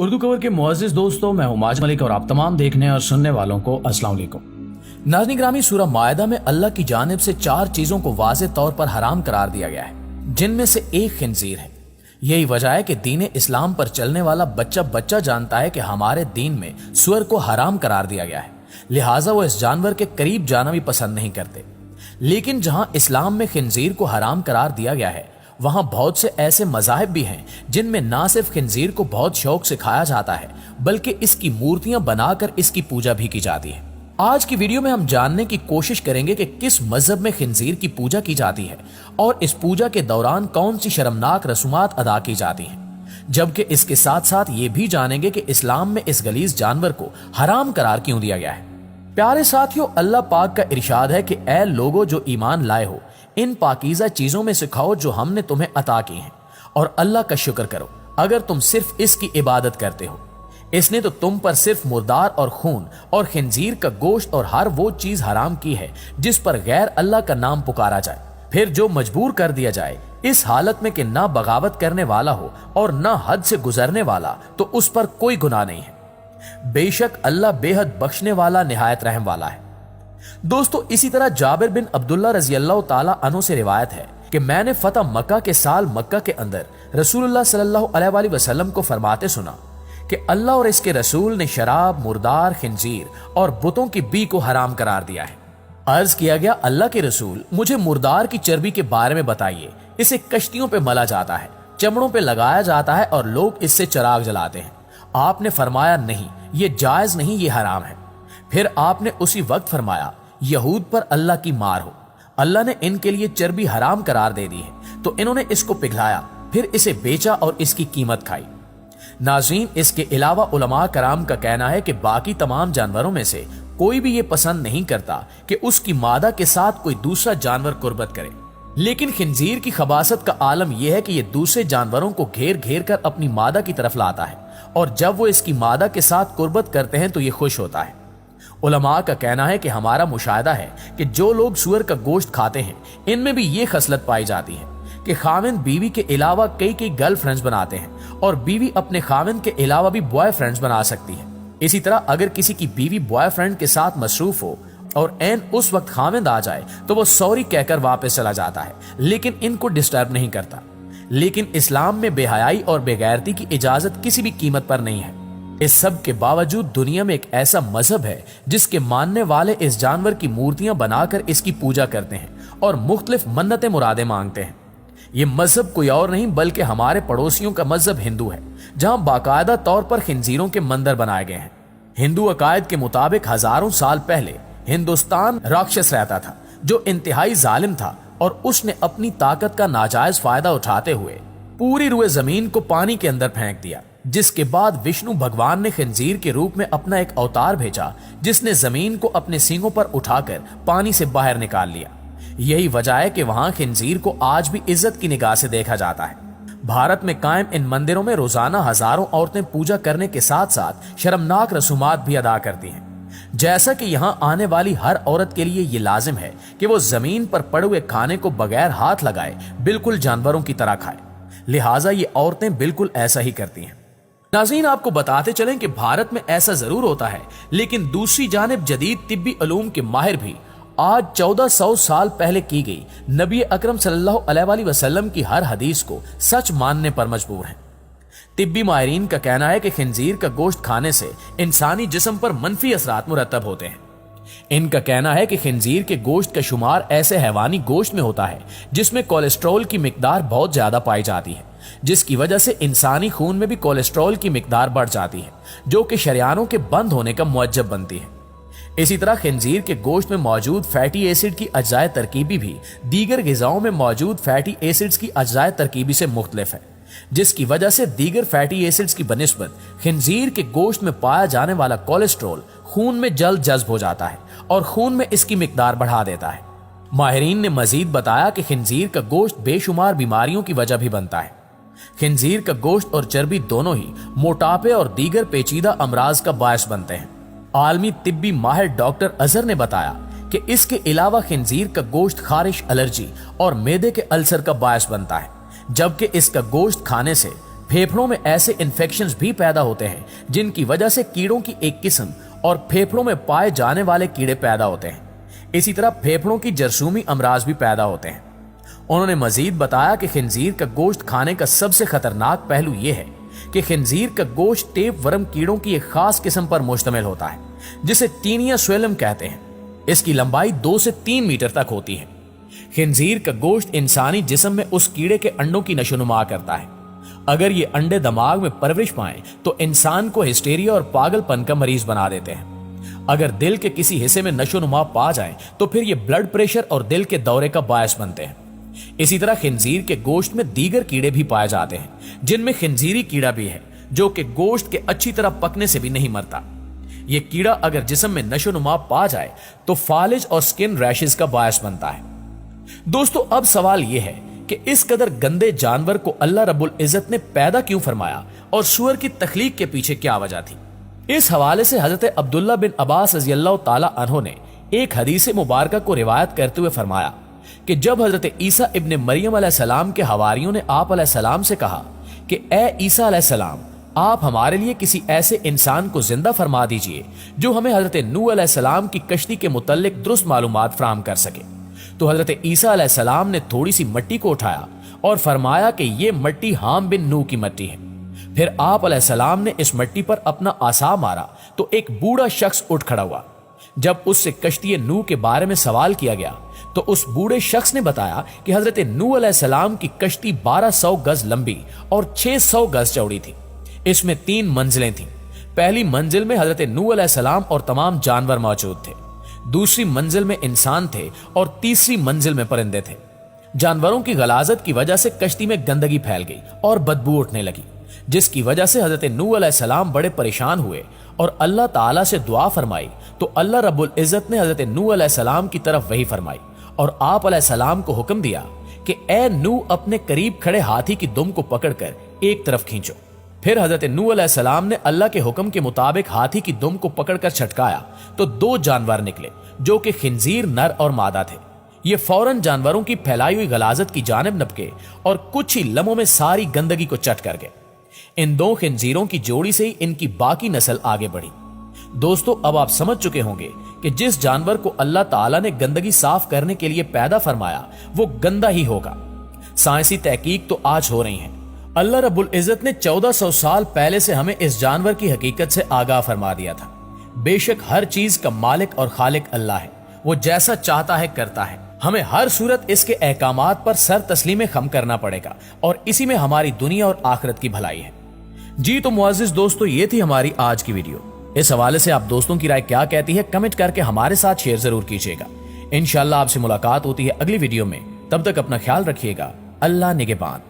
Urdu cover के मुअज़्ज़िज़ दोस्तों, मैं हूं माजिद मलिक और आप तमाम देखने और सुनने वालों को अस्सलाम वालेकुम। नाज़रीन ग्रामी, सूरह माइदा में अल्लाह की जानिब से 4 चीजों को वाज़ेह तौर पर हराम करार दिया गया है, जिनमें से एक खिंजीर है। यही वजह है कि दीन इस्लाम पर चलने वाला बच्चा जानता है कि हमारे दीन में सुअर को हराम करार दिया गया है, लिहाजा वो इस जानवर के करीब जाना भी पसंद नहीं करते। लेकिन जहां इस्लाम में खिंजीर को हराम करार दिया गया है, वहां बहुत से ऐसे मज़ाहिब भी हैं जिनमें ना सिर्फ खिंजीर को बहुत शौक से खाया जाता है, बल्कि इसकी मूर्तियां बनाकर इसकी पूजा भी की जाती है। आज की वीडियो में हम जानने की कोशिश करेंगे कि किस मजहब में खिंजीर की पूजा की जाती है और इस पूजा के दौरान कौन सी शर्मनाक रसूमात अदा की जाती हैं, जबकि इसके साथ साथ ये भी जानेंगे कि इस्लाम में इस गलीज जानवर को हराम करार क्यों दिया गया है। प्यारे साथियों, अल्लाह पाक का इरशाद है कि ऐ लोगो जो ईमान लाए हो, इन पाकीज़ा चीजों में से खाओ जो हमने तुम्हें अता की हैं, और अल्लाह का शुक्र करो अगर तुम सिर्फ इसकी इबादत करते हो। इसने तो तुम पर सिर्फ मुर्दार और खून और खिंजीर का गोश्त और हर वो चीज हराम की है जिस पर गैर अल्लाह का नाम पुकारा जाए। फिर जो मजबूर कर दिया जाए इस हालत में कि ना बगावत करने वाला हो और ना हद से गुजरने वाला, तो उस पर कोई गुनाह नहीं है। बेशक अल्लाह बेहद बख्शने वाला, निहायत रहम वाला है। दोस्तों, इसी तरह जाबिर बिन अब्दुल्ला रज़ी अल्लाह ताला अन्हु से रिवायत है कि मैंने फतह मक्का के साल मक्का के अंदर रसूलुल्लाह सल्लल्लाहु अलैहि वसल्लम को फरमाते सुना कि अल्लाह और इसके रसूल ने शराब, मुर्दार, खिंजीर और बुतों की बी को हराम करार दिया है। अर्ज किया गया, अल्लाह के रसूल, मुझे मुर्दार की चर्बी के बारे में बताइए। इसे कश्तियों पे मला जाता है, चमड़ों पे लगाया जाता है और लोग इससे चराग जलाते हैं। आपने फरमाया, नहीं, ये जायज नहीं, ये हराम है। फिर आपने उसी वक्त फरमाया, यहूद पर अल्लाह की मार हो, अल्लाह ने इनके लिए चर्बी हराम करार दे दी है। तो इन्होंने इसको पिघलाया, फिर इसे बेचा और इसकी कीमत खाई। नाज़रीन, इसके अलावा उलमा कराम का कहना है कि बाकी तमाम जानवरों में से कोई भी ये पसंद नहीं करता कि उसकी मादा के साथ कोई दूसरा जानवर कुर्बत करे, लेकिन खिंजीर की खबासत का आलम यह है कि ये दूसरे जानवरों को घेर घेर कर अपनी मादा की तरफ लाता है, और जब वो इसकी मादा के साथ कुर्बत करते हैं तो ये खुश होता है। उलमा का कहना है कि हमारा मुशाहिदा है कि जो लोग सूअर का गोश्त खाते हैं, इनमें भी ये खसलत पाई जाती है कि खाविंद बीवी के अलावा कई गर्लफ्रेंड्स बनाते हैं, और बीवी अपने खाविंद के अलावा भी बॉयफ्रेंड्स बना सकती है। इसी तरह अगर किसी की बीवी बॉयफ्रेंड के साथ मसरूफ हो और एन उस वक्त खाविंद आ जाए तो वो सॉरी कहकर वापस चला जाता है, लेकिन इनको डिस्टर्ब नहीं करता। लेकिन इस्लाम में बेहयाई और बेगैरती की इजाजत किसी भी कीमत पर नहीं है। इस सब के बावजूद दुनिया में एक ऐसा मजहब है जिसके मानने वाले इस जानवर की मूर्तियां बनाकर इसकी पूजा करते हैं और मुख्तलिफ मन्नतें मुरादें मांगते हैं। ये मजहब कोई और नहीं बल्कि हमारे पड़ोसियों का मजहब हिंदू है, जहां बाकायदा तौर पर खिंजीरों के मंदिर बनाए गए हैं। हिंदू अकायद के मुताबिक हजारों साल पहले हिंदुस्तान राक्षस रहता था जो इंतहाई जालिम था, और उसने अपनी ताकत का नाजायज फायदा उठाते हुए पूरी रुए जमीन को पानी के अंदर फेंक दिया, जिसके बाद विष्णु भगवान ने खिंजीर के रूप में अपना एक अवतार भेजा जिसने जमीन को अपने सींगों पर उठाकर पानी से बाहर निकाल लिया। यही वजह है कि वहां खिंजीर को आज भी इज्जत की निगाह से देखा जाता है। भारत में कायम इन मंदिरों में रोजाना हजारों औरतें पूजा करने के साथ साथ शर्मनाक रसूमात भी अदा करती हैं, जैसा कि यहाँ आने वाली हर औरत के लिए ये लाजिम है कि वो जमीन पर पड़े हुए खाने को बगैर हाथ लगाए बिल्कुल जानवरों की तरह खाए। लिहाजा ये औरतें बिल्कुल ऐसा ही करती हैं। नाज़रीन, आपको बताते चलें कि भारत में ऐसा जरूर होता है, लेकिन दूसरी जानिब जदीद तिब्बी उलूम के माहिर भी आज 1400 साल पहले की गई नबी अकरम सल्लल्लाहु अलैहि वसल्लम की हर हदीस को सच मानने पर मजबूर हैं। तिब्बी माहिरीन का कहना है कि खिंजीर का गोश्त खाने से इंसानी जिस्म पर मनफी असरात मुरतब होते हैं। इनका कहना है कि खिंजीर के गोश्त का शुमार ऐसे हैवानी गोश्त में होता है जिसमें कोलेस्ट्रॉल की मिकदार बहुत ज्यादा पाई जाती है, जिसकी वजह से इंसानी खून में भी कोलेस्ट्रॉल की मिकदार बढ़ जाती है, जो कि शरियानों के बंद होने का मुअज्जब बनती है। इसी तरह खिंजीर के गोश्त में मौजूद फैटी एसिड की अज्जाए तरकीबी भी दीगर ग़िज़ाओं में मौजूद फैटी एसिड्स की अज्जाए तरकीबी से मुख्तलिफ है, जिसकी वजह से दीगर फैटी एसिड्स की बनिस्बत खिंजीर के गोश्त में पाया जाने वाला कोलेस्ट्रॉल खून में जल्द जज्ब हो जाता है और खून में इसकी मिकदार बढ़ा देता है। माहिरीन ने मजीद बताया कि खिंजीर का गोश्त बेशुमार बीमारियों की वजह भी बनता है। खिंजीर का गोश्त और चर्बी दोनों ही मोटापे और दीगर पेचीदा अमराज का बायस बनते हैं। आलमी तिब्बी माहिर डॉक्टर अजहर ने बताया कि इसके अलावा खिंजीर का गोश्त खारिश, एलर्जी और मैदे के अल्सर का बायस बनता है, जबकि इसका गोश्त खाने से फेफड़ों में ऐसे इन्फेक्शंस भी पैदा होते हैं जिनकी वजह से कीड़ों की एक किस्म और फेफड़ों में पाए जाने वाले कीड़े पैदा होते हैं। इसी तरह फेफड़ों की जरसूमी अमराज भी पैदा होते हैं। उन्होंने मजीद बताया कि खिंजीर का गोश्त खाने का सबसे खतरनाक पहलू यह है कि खिंजीर का गोश्त टेप वर्म कीड़ों की एक खास किस्म पर मुश्तमिल होता है जिसे टीनिया स्वेलम कहते हैं। इसकी लंबाई 2 से 3 मीटर तक होती है। खिंजीर का गोश्त इंसानी जिस्म में उस कीड़े के अंडों की नशोनुमा करता है। अगर ये अंडे दिमाग में परवरिश पाएं तो इंसान को हिस्टेरिया और पागलपन का मरीज बना देते हैं। अगर दिल के किसी हिस्से में नशोनुमा पा जाए तो फिर ये ब्लड प्रेशर और दिल के दौरे का बायस बनते हैं। इसी तरह खिंजीर के गोश्त में दीगर कीड़े भी पाए जाते हैं जिनमें खिंजीरी कीड़ा भी है जो कि गोश्त के अच्छी तरह पकने से भी नहीं मरता। ये कीड़ा अगर जिस्म में नशोनुमा पा जाए तो फालिज और स्किन रैशेस का बायस बनता है। दोस्तों, अब सवाल यह है कि इस कदर गंदे जानवर को अल्लाह रब्बुल इज्जत ने पैदा क्यों फरमाया और सूअर की तख्लीक के पीछे क्या वजह थी। इस हवाले से हजरत अब्दुल्ला बिन अब्बास रज़ियल्लाहु ताला अन्हु ने एक हदीस मुबारका को रिवायत करते हुए फरमाया कि जब हजरत ईसा इब्ने मरियम अलैहिस्सलाम के हवारियों ने आप अलैहिस्सलाम से कहा कि ए ईसा अलैहिस्सलाम, आप हमारे लिए किसी ऐसे इंसान को जिंदा फरमा दीजिए जो हमें हजरत नूह अलैहिस्सलाम की कश्ती के मुतल्लिक दुरुस्त मालूमात फराहम कर सके, तो हजरत ईसा अलैहिस्सलाम ने थोड़ी सी मिट्टी को उठाया और फरमाया कि ये मिट्टी हाम बिन नूह की मिट्टी है। फिर आप अलैहिस्सलाम ने इस मिट्टी पर अपना आसा मारा तो एक बूढ़ा शख्स उठ खड़ा हुआ। जब उससे कश्ती नूह के बारे में सवाल किया गया तो उस बूढ़े शख्स ने बताया कि हजरत नूह अलैहिस्सलाम की कश्ती 1200 गज लंबी और 600 गज चौड़ी थी। इसमें 3 मंजिलें थीं। पहली मंजिल में हजरत नूह अलैहिस्सलाम और तमाम जानवर मौजूद थे, दूसरी मंजिल में इंसान थे और तीसरी मंजिल में परिंदे थे। जानवरों की गलाजत की वजह से कश्ती में गंदगी फैल गई और बदबू उठने लगी, जिसकी वजह से हजरत नूह अलैहिस्सलाम बड़े परेशान हुए और अल्लाह ताला से दुआ फरमाई तो अल्लाह रब्बुल इज्जत ने हजरत नूह अलैहिस्सलाम की तरफ वही फरमाई और आप अलैहिस्सलाम को हुक्म दिया कि ए नूह, अपने करीब खड़े हाथी की दुम को पकड़कर एक तरफ खींचो। फिर हजरत नूह अलैहिस्सलाम ने अल्लाह के हुक्म के मुताबिक हाथी की दुम को पकड़कर छटकाया तो 2 जानवर निकले जो कि खिंजीर नर और मादा थे। ये फौरन जानवरों की फैलाई हुई गलाजत की जानिब नपके और कुछ ही लम्हों में सारी गंदगी को चट कर गए। इन 2 खिंजीरों की जोड़ी से ही इनकी बाकी नस्ल आगे बढ़ी। दोस्तों, अब आप समझ चुके होंगे कि जिस जानवर को अल्लाह ताला ने गंदगी साफ करने के लिए पैदा फरमाया वो गंदा ही होगा। साइंसी तहकीक तो आज हो रही है। अल्लाह रब्बुल इज्जत ने 1400 साल पहले से हमें इस जानवर की हकीकत से आगाह फरमा दिया था। बेशक हर चीज का मालिक और खालिक अल्लाह है, वो जैसा चाहता है करता है। हमें हर सूरत इसके अहकामात पर सर तस्लीम खम करना पड़ेगा और इसी में हमारी दुनिया और आखिरत की भलाई है। जी तो मुअज़्ज़िज़ दोस्तों, ये थी हमारी आज की वीडियो। इस हवाले से आप दोस्तों की राय क्या कहती है कमेंट करके हमारे साथ शेयर जरूर कीजिएगा। इंशाअल्लाह आपसे मुलाकात होती है अगली वीडियो में। तब तक अपना ख्याल रखिएगा। अल्लाह निगहबान।